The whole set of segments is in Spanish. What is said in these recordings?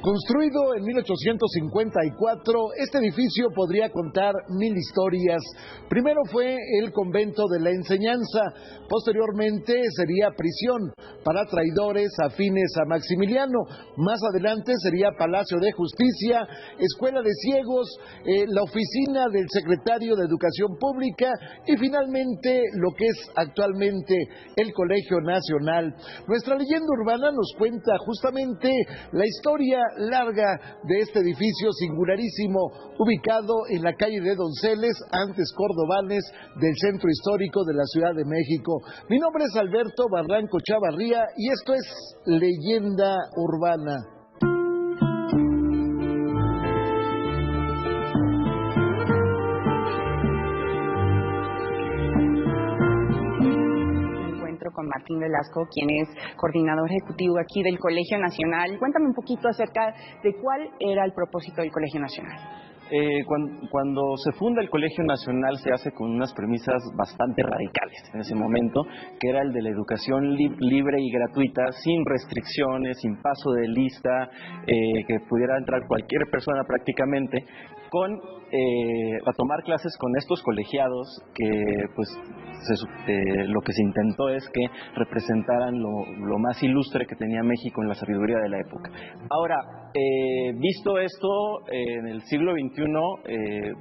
Construido en 1854, este edificio podría contar 1000 historias. Primero fue el convento de la enseñanza, posteriormente sería prisión para traidores afines a Maximiliano, más adelante sería Palacio de Justicia, Escuela de Ciegos, la oficina del secretario de Educación Pública y finalmente lo que es actualmente el Colegio Nacional. Nuestra leyenda urbana nos cuenta justamente la historia larga de este edificio singularísimo ubicado en la calle de Donceles, antes Cordobanes, del centro histórico de la Ciudad de México. Mi nombre es Alberto Barranco Chavarría y esto es Leyenda Urbana. Con Martín Velasco, quien es coordinador ejecutivo aquí del Colegio Nacional. Cuéntame un poquito acerca de cuál era el propósito del Colegio Nacional. Cuando se funda el Colegio Nacional se hace con unas premisas bastante radicales en ese momento, que era el de la educación libre y gratuita, sin restricciones, sin paso de lista, que pudiera entrar cualquier persona prácticamente, a tomar clases con estos colegiados que pues lo que se intentó es que representaran lo más ilustre que tenía México en la sabiduría de la época. Ahora, visto esto, en el siglo XXI,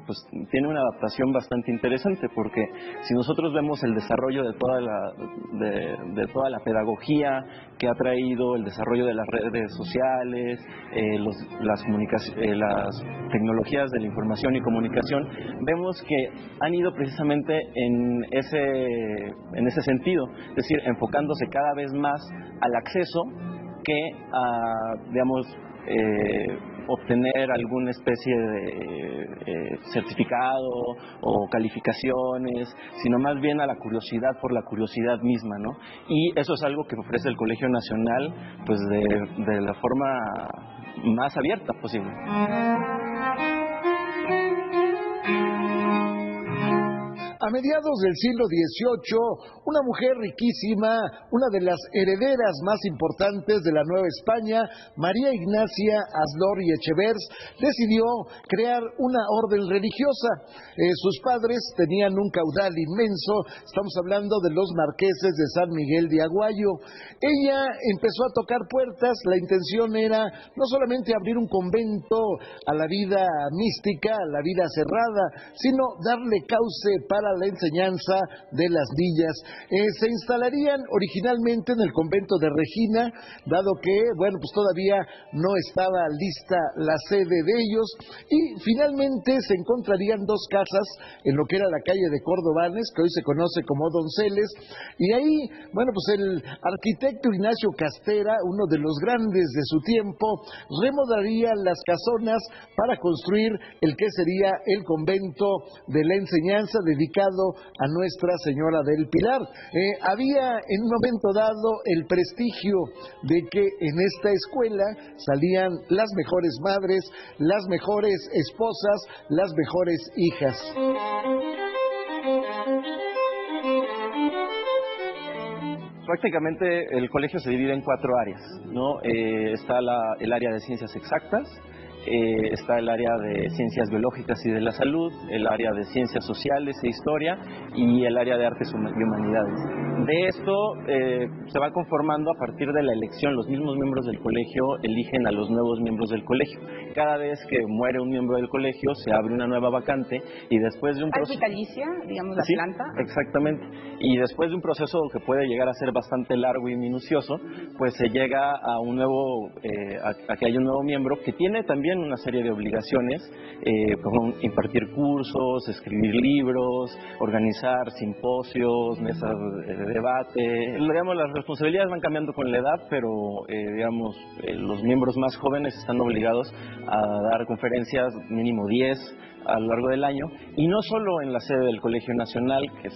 pues tiene una adaptación bastante interesante, porque si nosotros vemos el desarrollo de toda la pedagogía que ha traído el desarrollo de las redes sociales, las tecnologías de la información y comunicación, vemos que han ido precisamente en ese sentido, es decir, enfocándose cada vez más al acceso que a, digamos, obtener alguna especie de certificado o calificaciones, sino más bien a la curiosidad por la curiosidad misma, ¿no? Y eso es algo que ofrece el Colegio Nacional, pues de la forma más abierta posible. A mediados del siglo XVIII, una mujer riquísima, una de las herederas más importantes de la Nueva España, María Ignacia Aslor y Echevers, decidió crear una orden religiosa. Sus padres tenían un caudal inmenso, estamos hablando de los marqueses de San Miguel de Aguayo. Ella empezó a tocar puertas, la intención era no solamente abrir un convento a la vida mística, a la vida cerrada, sino darle cauce para la enseñanza de las niñas. Se instalarían originalmente en el convento de Regina, dado que, bueno, pues todavía no estaba lista la sede de ellos, y finalmente se encontrarían dos casas en lo que era la calle de Cordobanes, que hoy se conoce como Donceles, y ahí, bueno, pues el arquitecto Ignacio Castera, uno de los grandes de su tiempo, remodelaría las casonas para construir el que sería el convento de la enseñanza dedicado a Nuestra Señora del Pilar. Había en un momento dado el prestigio de que en esta escuela salían las mejores madres, las mejores esposas, las mejores hijas. Prácticamente el colegio se divide en 4 áreas, ¿no? Está el área de ciencias exactas, está el área de ciencias biológicas y de la salud, el área de ciencias sociales e historia y el área de artes y humanidades. De esto se va conformando a partir de la elección. Los mismos miembros del colegio eligen a los nuevos miembros del colegio. Cada vez que muere un miembro del colegio se abre una nueva vacante y después de un proceso... ¿Es vitalicia, digamos, la planta? Exactamente. Y después de un proceso que puede llegar a ser bastante largo y minucioso, pues se llega a un nuevo, a que haya un nuevo miembro que tiene también una serie de obligaciones, como impartir cursos, escribir libros, organizar simposios, mesas de debate. Digamos, las responsabilidades van cambiando con la edad, pero digamos, los miembros más jóvenes están obligados a dar conferencias, mínimo 10 a lo largo del año, y no solo en la sede del Colegio Nacional, que es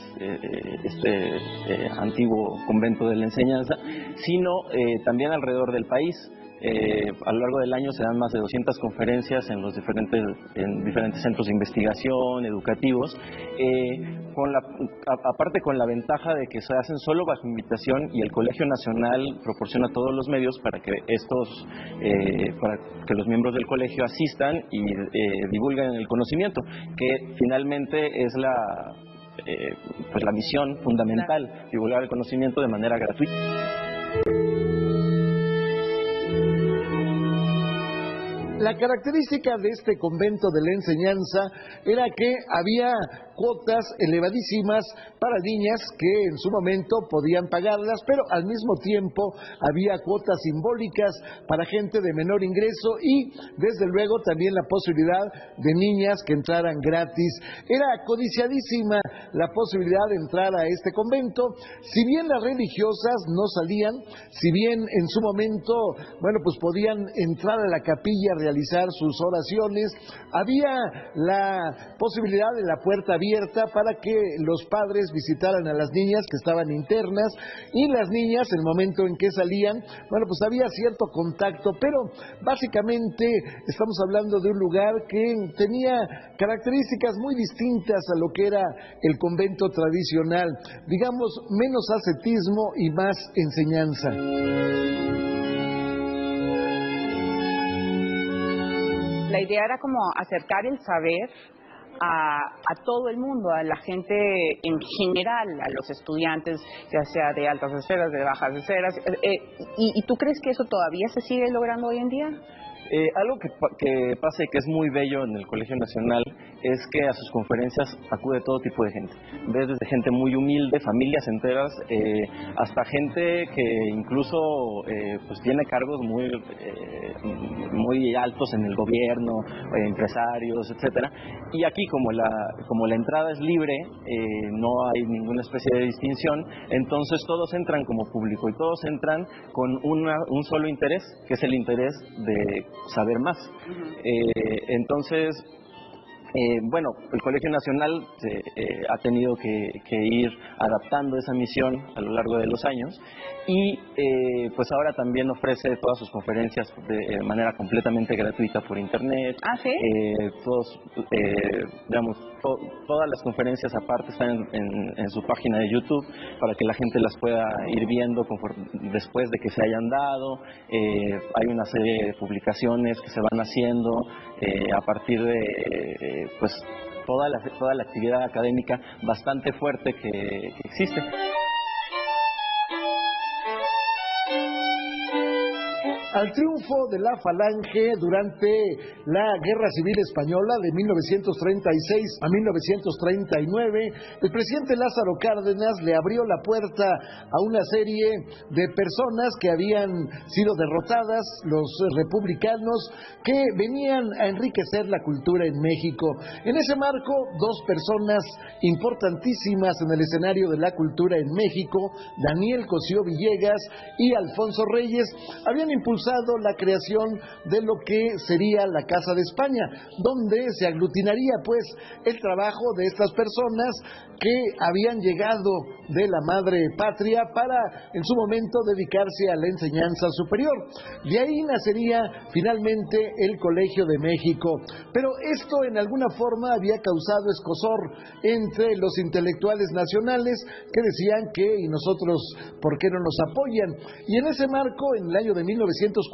este antiguo convento de la enseñanza, sino también alrededor del país. A lo largo del año se dan más de 200 conferencias en diferentes centros de investigación, educativos, aparte con la ventaja de que se hacen solo bajo invitación y el Colegio Nacional proporciona todos los medios para que los miembros del colegio asistan y divulguen el conocimiento, que finalmente es la misión fundamental, divulgar el conocimiento de manera gratuita. La característica de este convento de la enseñanza era que había cuotas elevadísimas para niñas que en su momento podían pagarlas, pero al mismo tiempo había cuotas simbólicas para gente de menor ingreso y desde luego también la posibilidad de niñas que entraran gratis. Era codiciadísima la posibilidad de entrar a este convento, si bien las religiosas no salían, si bien en su momento, pues podían entrar a la capilla, realizar sus oraciones, había la posibilidad de la puerta abierta para que los padres visitaran a las niñas que estaban internas y las niñas, en el momento en que salían, pues había cierto contacto, pero básicamente estamos hablando de un lugar que tenía características muy distintas a lo que era el convento tradicional, digamos, menos ascetismo y más enseñanza. La idea era como acercar el saber a todo el mundo, a la gente en general, a los estudiantes, ya sea de altas esferas, de bajas esferas. ¿Y tú crees que eso todavía se sigue logrando hoy en día? Algo que pasa y que es muy bello en el Colegio Nacional es que a sus conferencias acude todo tipo de gente. Ves desde gente muy humilde, familias enteras, hasta gente que incluso tiene cargos muy altos en el gobierno, empresarios, etcétera. Y aquí como la entrada es libre, no hay ninguna especie de distinción, entonces todos entran como público y todos entran con un solo interés, que es el interés de saber más. Entonces, el Colegio Nacional ha tenido que ir adaptando esa misión a lo largo de los años y pues ahora también ofrece todas sus conferencias de manera completamente gratuita por internet. ¿Ah, sí? Todas las conferencias aparte están en su página de YouTube para que la gente las pueda ir viendo después de que se hayan dado. Hay una serie de publicaciones que se van haciendo a partir de toda la actividad académica bastante fuerte que existe. Al triunfo de la Falange durante la Guerra Civil Española de 1936 a 1939, el presidente Lázaro Cárdenas le abrió la puerta a una serie de personas que habían sido derrotadas, los republicanos, que venían a enriquecer la cultura en México. En ese marco, dos personas importantísimas en el escenario de la cultura en México, Daniel Cosío Villegas y Alfonso Reyes, habían impulsado la creación de lo que sería la Casa de España, donde se aglutinaría el trabajo de estas personas que habían llegado de la madre patria para en su momento dedicarse a la enseñanza superior. De ahí nacería finalmente el Colegio de México, pero esto en alguna forma había causado escozor entre los intelectuales nacionales que decían que ¿y nosotros por qué no nos apoyan? Y en ese marco, en el año de 1943,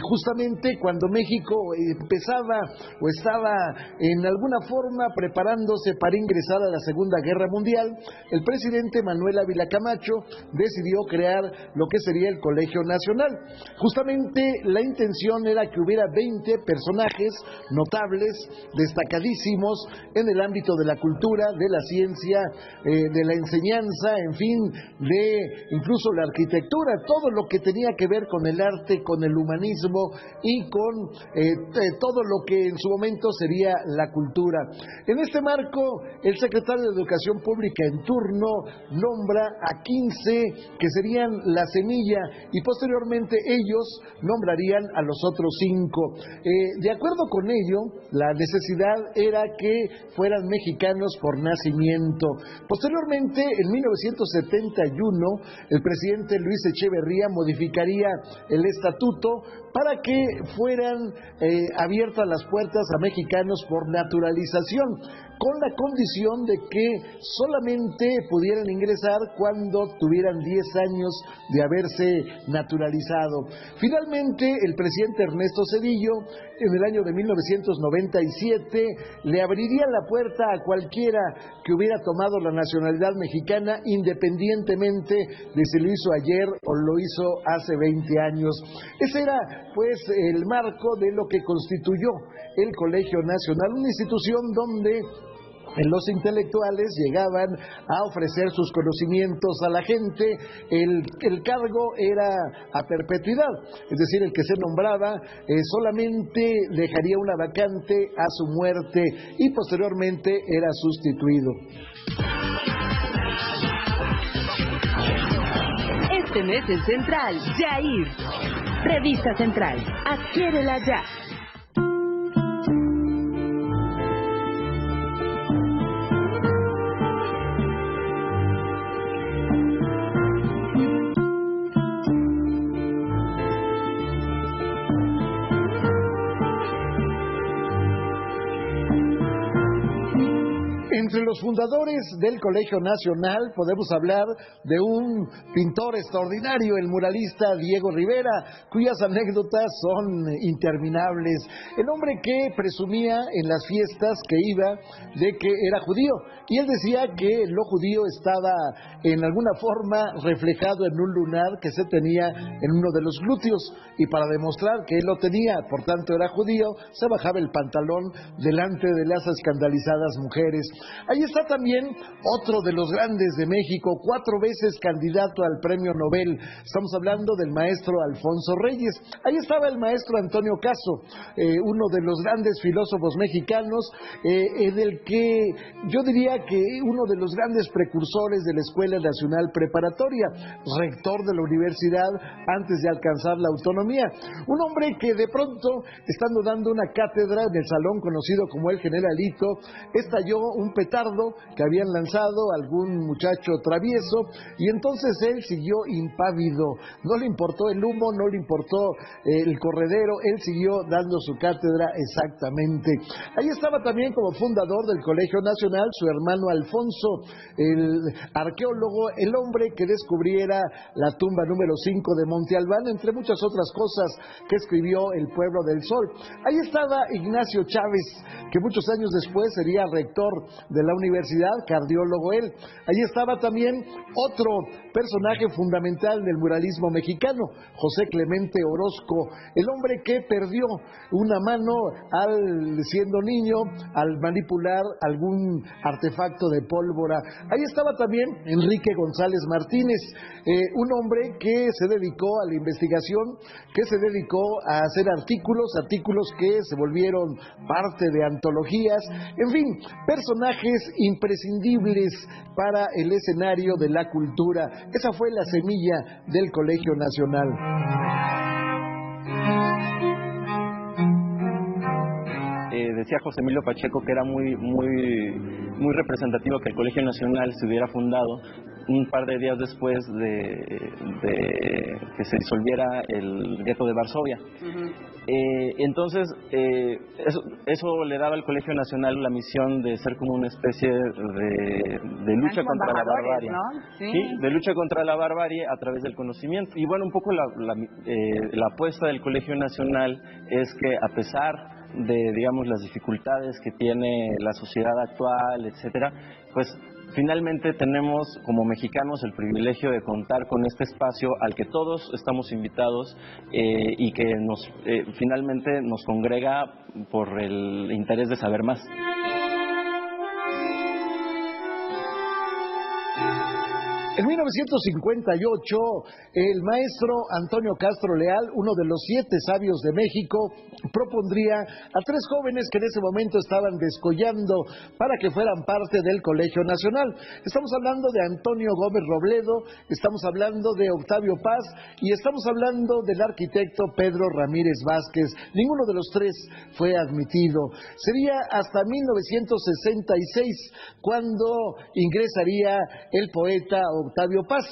justamente cuando México empezaba o estaba en alguna forma preparándose para ingresar a la Segunda Guerra Mundial, el presidente Manuel Ávila Camacho decidió crear lo que sería el Colegio Nacional. Justamente la intención era que hubiera 20 personajes notables, destacadísimos en el ámbito de la cultura, de la ciencia, de la enseñanza, en fin, de incluso la arquitectura, todo lo que tenía que ver con el arte, con el humanismo y con todo lo que en su momento sería la cultura. En este marco, el secretario de Educación Pública en turno nombra a 15 que serían la semilla y posteriormente ellos nombrarían a los otros 5. De acuerdo con ello, la necesidad era que fueran mexicanos por nacimiento. Posteriormente, en 1971, el presidente Luis Echeverría modificaría cambiaría el estatuto para que fueran abiertas las puertas a mexicanos por naturalización, con la condición de que solamente pudieran ingresar cuando tuvieran 10 años de haberse naturalizado. Finalmente, el presidente Ernesto Zedillo, en el año de 1997, le abriría la puerta a cualquiera que hubiera tomado la nacionalidad mexicana, independientemente de si lo hizo ayer o lo hizo hace 20 años. Ese era, pues, el marco de lo que constituyó el Colegio Nacional, una institución donde los intelectuales llegaban a ofrecer sus conocimientos a la gente. El cargo era a perpetuidad, es decir, el que se nombraba solamente dejaría una vacante a su muerte y posteriormente era sustituido. Este mes en Central, Yair. Revista Central, adquiérela ya. Entre los fundadores del Colegio Nacional podemos hablar de un pintor extraordinario, el muralista Diego Rivera, cuyas anécdotas son interminables. El hombre que presumía en las fiestas que iba de que era judío, y él decía que lo judío estaba en alguna forma reflejado en un lunar que se tenía en uno de los glúteos, y para demostrar que él lo tenía, por tanto era judío, se bajaba el pantalón delante de las escandalizadas mujeres. Ahí está también otro de los grandes de México, 4 veces candidato al premio Nobel. Estamos hablando del maestro Alfonso Reyes. Ahí estaba el maestro Antonio Caso, uno de los grandes filósofos mexicanos, en el que yo diría que uno de los grandes precursores de la Escuela Nacional Preparatoria, rector de la universidad antes de alcanzar la autonomía. Un hombre que de pronto, estando dando una cátedra en el salón conocido como el Generalito, estalló un petardo que habían lanzado algún muchacho travieso, y entonces él siguió impávido. No le importó el humo, no le importó el corredero, él siguió dando su cátedra exactamente. Ahí estaba también como fundador del Colegio Nacional su hermano Alfonso, el arqueólogo, el hombre que descubriera la tumba número 5 de Monte Albán, entre muchas otras cosas que escribió El Pueblo del Sol. Ahí estaba Ignacio Chávez, que muchos años después sería rector de la universidad, cardiólogo él. Ahí estaba también otro personaje fundamental del muralismo mexicano, José Clemente Orozco, el hombre que perdió una mano siendo niño al manipular algún artefacto de pólvora. Ahí estaba también Enrique González Martínez, un hombre que se dedicó a la investigación, que se dedicó a hacer artículos que se volvieron parte de antologías, en fin, personajes imprescindibles para el escenario de la cultura. Esa fue la semilla del Colegio Nacional. Decía José Emilio Pacheco que era muy representativo que el Colegio Nacional se hubiera fundado un par de días después de que se disolviera el gueto de Varsovia. Entonces, eso le daba al Colegio Nacional la misión de ser como una especie de lucha contra la barbarie, ¿no? Sí, de lucha contra la barbarie a través del conocimiento. Y bueno, un poco la apuesta del Colegio Nacional es que, a pesar de, digamos, las dificultades que tiene la sociedad actual, etcétera, pues finalmente tenemos como mexicanos el privilegio de contar con este espacio al que todos estamos invitados y que finalmente nos congrega por el interés de saber más. En 1958, el maestro Antonio Castro Leal, uno de los 7 sabios de México, propondría a 3 jóvenes que en ese momento estaban descollando para que fueran parte del Colegio Nacional. Estamos hablando de Antonio Gómez Robledo, estamos hablando de Octavio Paz y estamos hablando del arquitecto Pedro Ramírez Vázquez. Ninguno de los 3 fue admitido. Sería hasta 1966 cuando ingresaría el poeta Octavio Paz.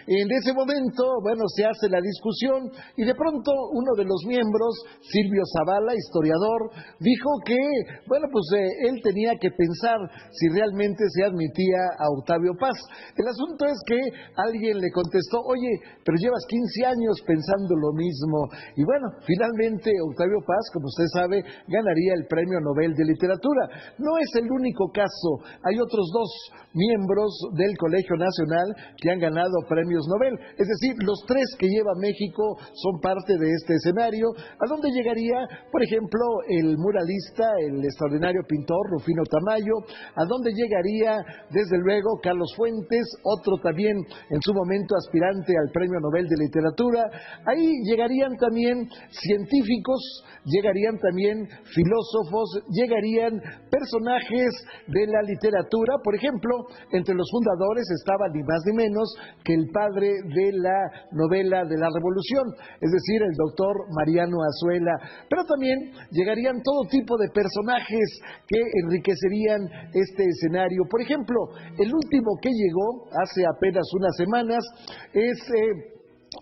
En ese momento, bueno, se hace la discusión y de pronto uno de los miembros, Silvio Zavala, historiador, dijo que, bueno, pues él tenía que pensar si realmente se admitía a Octavio Paz. El asunto es que alguien le contestó, oye, pero llevas 15 años pensando lo mismo. Y bueno, finalmente Octavio Paz, como usted sabe, ganaría el Premio Nobel de Literatura. No es el único caso, hay otros dos miembros del Colegio Nacional que han ganado premios Nobel. Es decir, los tres que lleva México son parte de este escenario, a donde llegaría, por ejemplo, el muralista, el extraordinario pintor Rufino Tamayo, a donde llegaría, desde luego, Carlos Fuentes, otro también en su momento aspirante al Premio Nobel de Literatura. Ahí llegarían también científicos, llegarían también filósofos, llegarían personajes de la literatura. Por ejemplo, entre los fundadores estaba ni más ni menos que el padre de la novela de la Revolución, es decir, el doctor Mariano Azuela. Pero también llegarían todo tipo de personajes que enriquecerían este escenario. Por ejemplo, el último que llegó hace apenas unas semanas es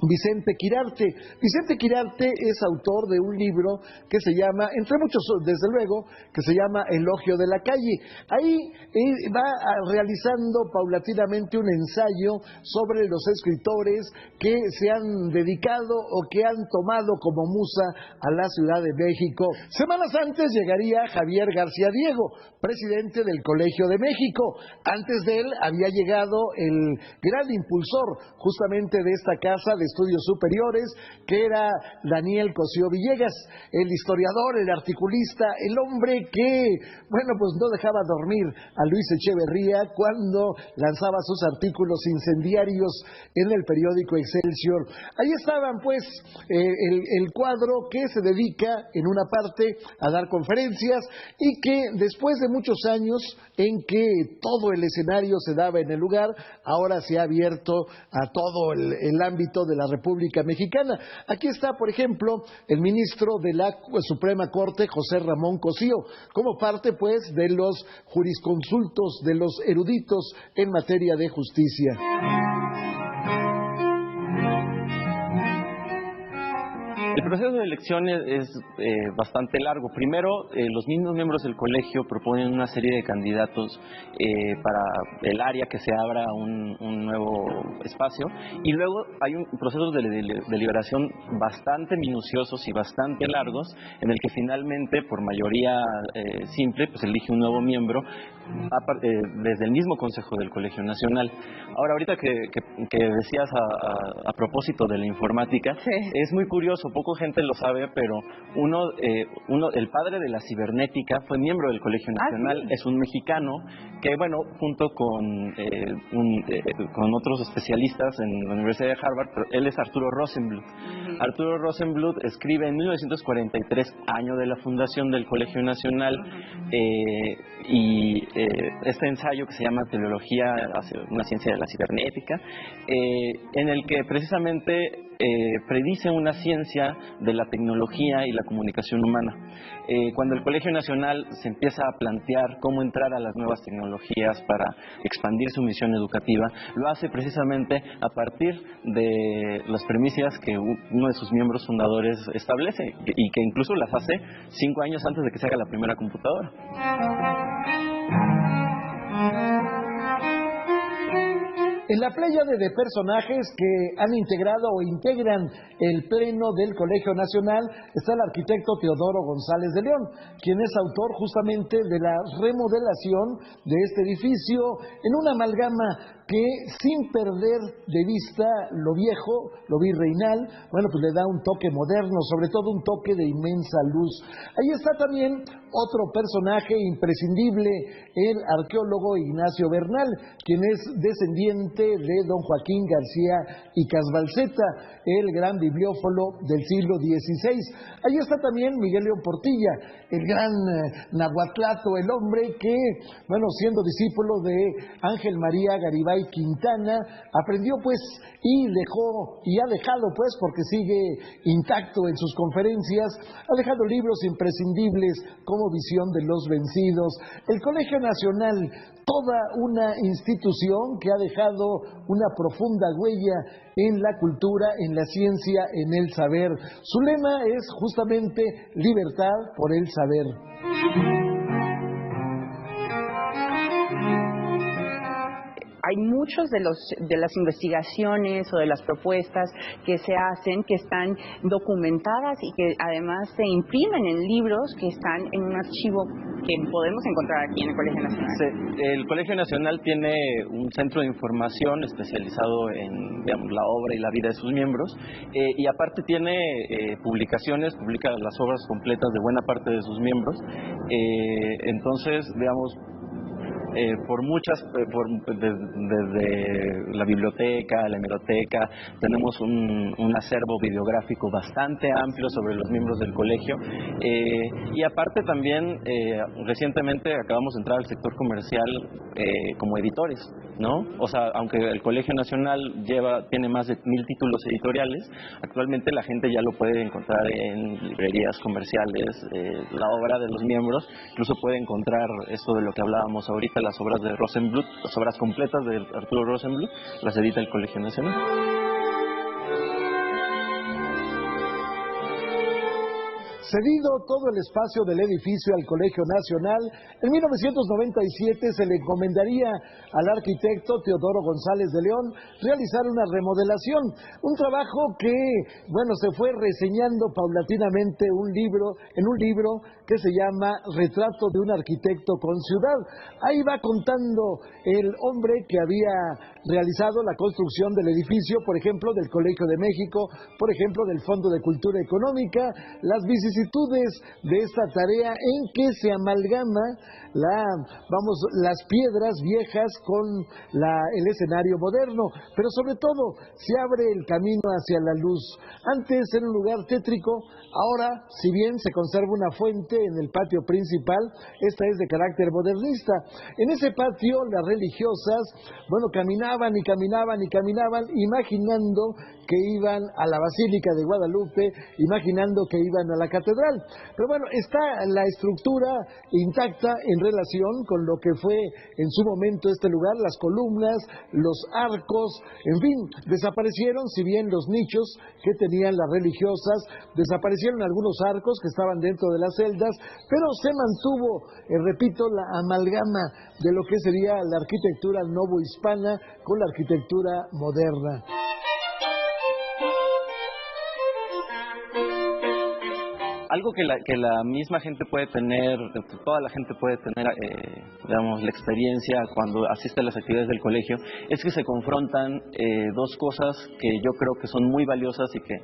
Vicente Quirarte. Vicente Quirarte es autor de un libro que se llama, entre muchos desde luego, que se llama Elogio de la calle. Ahí va realizando paulatinamente un ensayo sobre los escritores que se han dedicado o que han tomado como musa a la Ciudad de México. Semanas antes llegaría Javier García Diego, presidente del Colegio de México. Antes de él había llegado el gran impulsor justamente de esta casa de estudios superiores, que era Daniel Cosío Villegas, el historiador, el articulista, el hombre que, bueno, pues no dejaba dormir a Luis Echeverría cuando lanzaba sus artículos incendiarios en el periódico Excelsior. Ahí estaban, pues, el cuadro que se dedica, en una parte, a dar conferencias y que después de muchos años en que todo el escenario se daba en el lugar, ahora se ha abierto a todo el ámbito de la República Mexicana. Aquí está, por ejemplo, el ministro de la Suprema Corte, José Ramón Cosío, como parte, pues, de los jurisconsultos, de los eruditos en materia de justicia. El proceso de elección es bastante largo. Primero, los mismos miembros del colegio proponen una serie de candidatos para el área que se abra un nuevo espacio, y luego hay un proceso de deliberación bastante minuciosos y bastante largos, en el que finalmente, por mayoría simple, pues elige un nuevo miembro desde el mismo Consejo del Colegio Nacional. Ahora, ahorita que decías a propósito de la informática, sí, es muy curioso, poca gente lo sabe, pero el padre de la cibernética fue miembro del Colegio Nacional, sí, es un mexicano que, bueno, junto con otros especialistas en la Universidad de Harvard, pero él es Arturo Rosenbluth. Arturo Rosenbluth escribe en 1943, año de la fundación del Colegio Nacional, este ensayo que se llama Teleología, una ciencia de la cibernética, en el que precisamente predice una ciencia de la tecnología y la comunicación humana. Cuando el Colegio Nacional se empieza a plantear cómo entrar a las nuevas tecnologías para expandir su misión educativa, lo hace precisamente a partir de las premisas que uno de sus miembros fundadores establece, y que incluso las hace 5 años antes de que se haga la primera computadora. En la pléyade de personajes que han integrado o integran el pleno del Colegio Nacional está el arquitecto Teodoro González de León, quien es autor justamente de la remodelación de este edificio en una amalgama que, sin perder de vista lo viejo, lo virreinal, bueno, pues le da un toque moderno, sobre todo un toque de inmensa luz. Ahí está también otro personaje imprescindible, el arqueólogo Ignacio Bernal, quien es descendiente de don Joaquín García y Casbalceta, el gran bibliófilo del siglo XVI. Ahí está también Miguel León Portilla, el gran Nahuatlato, el hombre que, bueno, siendo discípulo de Ángel María Garibay Ray Quintana, aprendió pues y ha dejado pues, porque sigue intacto en sus conferencias, ha dejado libros imprescindibles como Visión de los Vencidos, el Colegio Nacional, toda una institución que ha dejado una profunda huella en la cultura, en la ciencia, en el saber. Su lema es justamente libertad por el saber. Hay muchos de las investigaciones o de las propuestas que se hacen que están documentadas y que además se imprimen en libros que están en un archivo que podemos encontrar aquí en el Colegio Nacional. Sí, el Colegio Nacional tiene un centro de información especializado en, digamos, la obra y la vida de sus miembros, y aparte tiene publicaciones, publica las obras completas de buena parte de sus miembros. Entonces, digamos, desde la biblioteca, la hemeroteca, tenemos un acervo videográfico bastante amplio sobre los miembros del colegio, y aparte también recientemente acabamos de entrar al sector comercial como editores, ¿no? O sea, aunque el Colegio Nacional tiene más de 1000 títulos editoriales, actualmente la gente ya lo puede encontrar en librerías comerciales, la obra de los miembros, incluso puede encontrar esto de lo que hablábamos ahorita, las obras de Rosenbluth, las obras completas de Arturo Rosenbluth, las edita el Colegio Nacional. Cedido todo el espacio del edificio al Colegio Nacional, en 1997 se le encomendaría al arquitecto Teodoro González de León realizar una remodelación, un trabajo que, bueno, se fue reseñando paulatinamente en un libro que se llama Retrato de un arquitecto con ciudad. Ahí va contando el hombre que había realizado la construcción del edificio, por ejemplo, del Colegio de México, por ejemplo, del Fondo de Cultura Económica, las vicisitudes de esta tarea en que se amalgama las piedras viejas con el escenario moderno, pero sobre todo se abre el camino hacia la luz. Antes era un lugar tétrico, ahora, si bien se conserva una fuente en el patio principal, esta es de carácter modernista. En ese patio las religiosas, bueno, caminaban y caminaban y caminaban, imaginando que iban a la Basílica de Guadalupe, imaginando que iban a la catedral. Pero bueno, está la estructura intacta en relación con lo que fue en su momento este lugar, las columnas, los arcos, en fin, desaparecieron, si bien los nichos que tenían las religiosas, desaparecieron algunos arcos que estaban dentro de las celdas, pero se mantuvo, repito, la amalgama de lo que sería la arquitectura novohispana con la arquitectura moderna. Algo que la misma gente puede tener, toda la gente puede tener, digamos, la experiencia cuando asiste a las actividades del colegio, es que se confrontan dos cosas que yo creo que son muy valiosas y que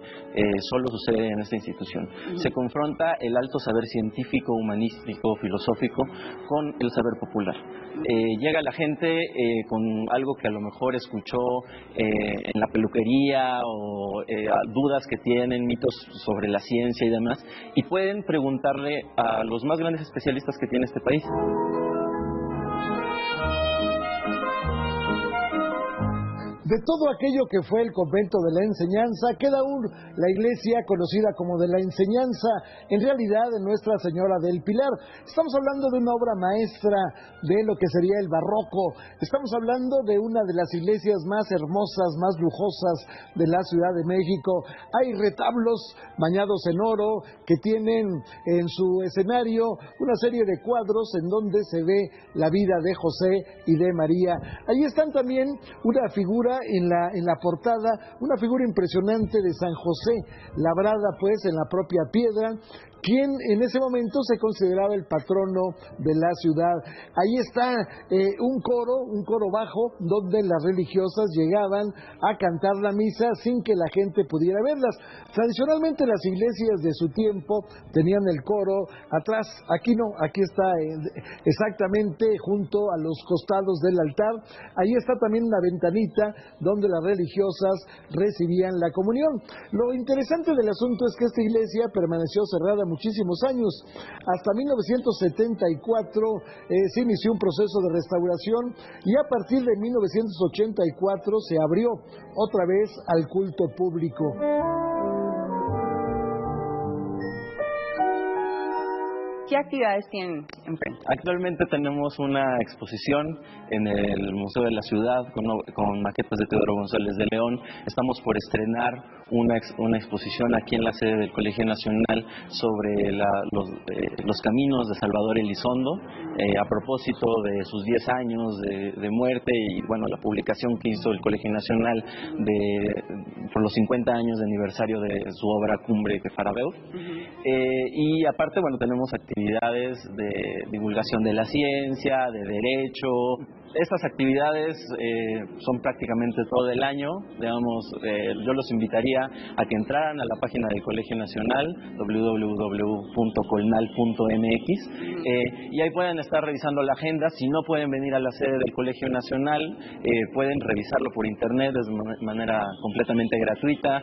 solo sucede en esta institución. Se confronta el alto saber científico, humanístico, filosófico con el saber popular. Llega la gente con algo que a lo mejor escuchó en la peluquería o dudas que tienen, mitos sobre la ciencia y demás, y pueden preguntarle a los más grandes especialistas que tiene este país. De todo aquello que fue el convento de la enseñanza, queda aún la iglesia conocida como de la enseñanza, en realidad de Nuestra Señora del Pilar. Estamos hablando de una obra maestra de lo que sería el barroco. Estamos hablando de una de las iglesias más hermosas, más lujosas de la Ciudad de México. Hay retablos bañados en oro que tienen en su escenario una serie de cuadros en donde se ve la vida de José y de María. Ahí están también una figura en la portada, una figura impresionante de San José, labrada pues en la propia piedra, quien en ese momento se consideraba el patrono de la ciudad. Ahí está un coro bajo, donde las religiosas llegaban a cantar la misa sin que la gente pudiera verlas. Tradicionalmente las iglesias de su tiempo tenían el coro atrás, aquí no, aquí está exactamente junto a los costados del altar. Ahí está también una ventanita donde las religiosas recibían la comunión. Lo interesante del asunto es que esta iglesia permaneció cerrada muchísimos años. Hasta 1974 se inició un proceso de restauración y a partir de 1984 se abrió otra vez al culto público. ¿Qué actividades tienen enfrente? Actualmente tenemos una exposición en el Museo de la Ciudad con maquetas de Teodoro González de León. Estamos por estrenar una exposición aquí en la sede del Colegio Nacional sobre los caminos de Salvador Elizondo, a propósito de sus 10 años de muerte y bueno, la publicación que hizo el Colegio Nacional por los 50 años de aniversario de su obra Cumbre de Farabeus. Y aparte, bueno, tenemos actividades de divulgación de la ciencia, de derecho. Estas actividades son prácticamente todo el año. Digamos, yo los invitaría a que entraran a la página del Colegio Nacional, www.colnal.mx, y ahí pueden estar revisando la agenda. Si no pueden venir a la sede del Colegio Nacional, pueden revisarlo por internet de manera completamente gratuita,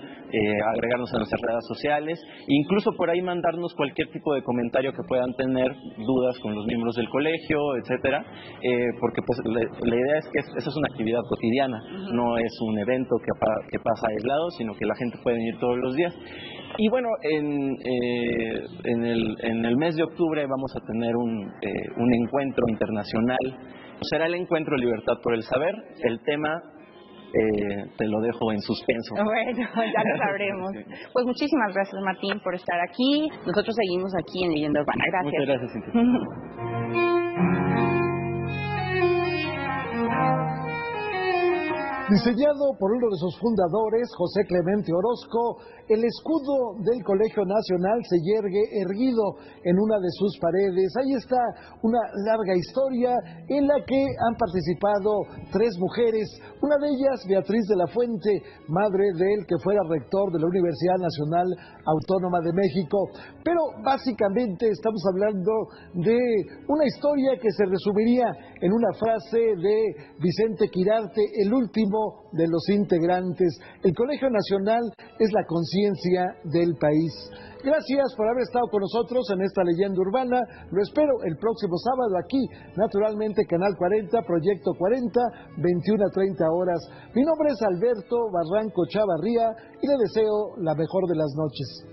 agregarnos a nuestras redes sociales, incluso por ahí mandarnos cualquier tipo de comentario que puedan tener, dudas con los miembros del colegio, etcétera, porque pues la idea es que esa es una actividad cotidiana, no es un evento que pasa aislado, sino que la gente puede venir todos los días. Y bueno, en el mes de octubre vamos a tener un encuentro internacional. Será el encuentro Libertad por el Saber. El tema te lo dejo en suspenso. Bueno, ya lo sabremos. Pues muchísimas gracias, Martín, por estar aquí. Nosotros seguimos aquí en Leyenda Urbana. Gracias. Muchas gracias, Cintia. Diseñado por uno de sus fundadores, José Clemente Orozco, el escudo del Colegio Nacional se yergue erguido en una de sus paredes. Ahí está una larga historia en la que han participado 3 mujeres, una de ellas Beatriz de la Fuente, madre del que fuera rector de la Universidad Nacional Autónoma de México. Pero básicamente estamos hablando de una historia que se resumiría en una frase de Vicente Quirarte, el último de los integrantes. El Colegio Nacional es la conciencia del país. Gracias por haber estado con nosotros en esta Leyenda Urbana. Lo espero el próximo sábado aquí, naturalmente, Canal 40, Proyecto 40, 21 a 30 horas. Mi nombre es Alberto Barranco Chavarría y le deseo la mejor de las noches.